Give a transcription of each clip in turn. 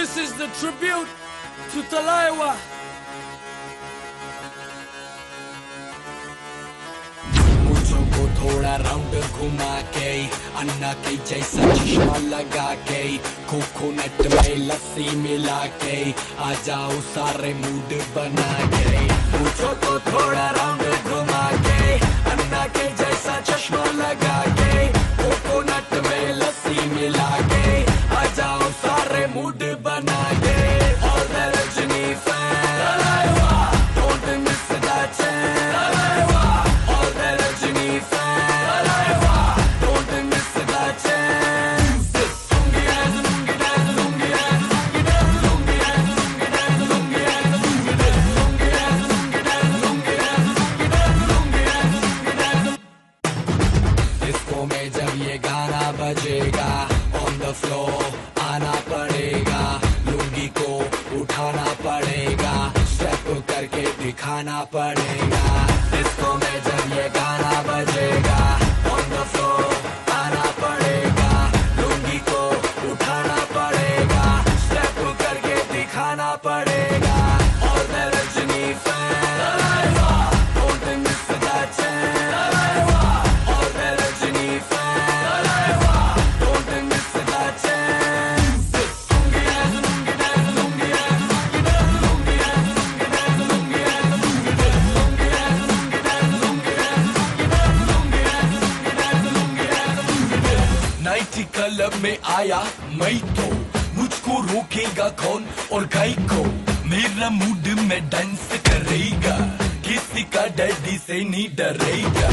This is the tribute to Talaiwa. मुझो को थोड़ा round घुमा के अन्ना के जैसा चश्मा लगा के कोकोनट में लस्सी मिला के आ जाओ सारे मूड बना के मुझो को थोड़ा राउंड घुमा के अन्ना के जैसा चश्मा लगा के कोकोनट में लस्सी मिला के आ जाओ सारे मूड बना के All the Rajini fans Talaiwa, don't miss that chance Talaiwa, all the Rajini fans Talaiwa, don't miss that chance Lungi dance, lungi dance, lungi dance, lungi dance, lungi dance, lungi dance, lungi dance, lungi dance, lungi dance, lungi dance, lungi dance, lungi dance, lungi dance disco में जब ये गाना बजेगा On the floor आना पड़ेगा लुंगी को उठाना पड़ेगा स्टेप करके दिखाना पड़ेगा डिस्को में जब ये गाना बजेगा On the floor आना पड़ेगा लुंगी को उठाना पड़ेगा स्टेप करके दिखाना पड़ेगा All the Rajini fans Talaiwa, don't miss that chance Talaiwa, all the Rajini fans Talaiwa, don't miss that chance Lungi dance, lungi dance, lungi dance, lungi dance, lungi dance, lungi dance, lungi dance, lungi dance, lungi dance, lungi dance, lungi dance, lungi dance, lungi dance, lungi dance night club में आया मैं तो मुझको रोकेगा कौन और गाय को मेरा मूड में डांस करेगा किसी का डैडी से नहीं डरेगा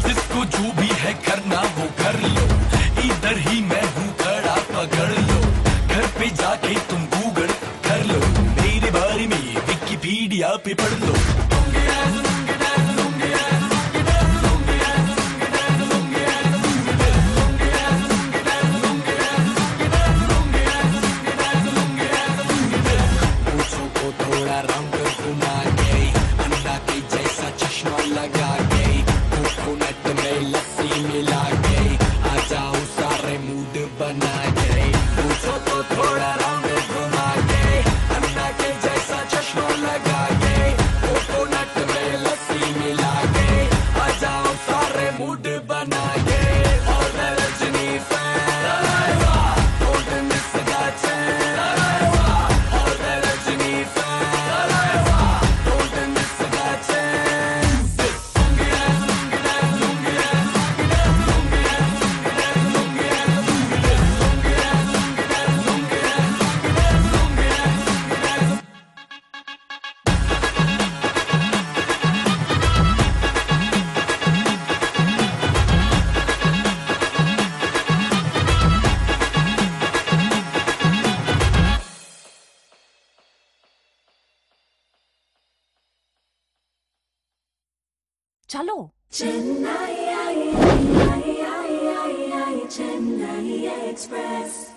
जिसको जो भी है करना वो कर लो इधर ही मैं हूँ खड़ा पकड़ लो घर पे जाके तुम गूगल कर लो मेरे बारे में विकिपीडिया पे पढ़ लो lungi dance, lungi dance, lungi dance, lungi dance, lungi dance, lungi dance, lungi dance, lungi dance, lungi dance, lungi dance, lungi dance, lungi dance, lungi dance, lungi dance, lungi dance पूछो को थोड़ा राउंड घुमा के अन्ना के जैसा चश्मा लगा के कोकोनट में लस्सी मिला के आ जाओ सारे मूड बना के पूछो तो थोड़ा राउंड घुमा के अन्ना के जैसा चश्मा लगा के कोकोनट में लस्सी मिला के आ जाओ सारे मूड बना के All the Rajini fans Talaiwa, don't miss that chance Talaiwa, all the Rajini fans Talaiwa, don't miss that chance Lungi dance, lungi dance, lungi dance, lungi dance, lungi dance, lungi dance, lungi dance, lungi dance, lungi dance, lungi dance, lungi dance, lungi dance, lungi dance, lungi dance चलो Chennai, Chennai Express.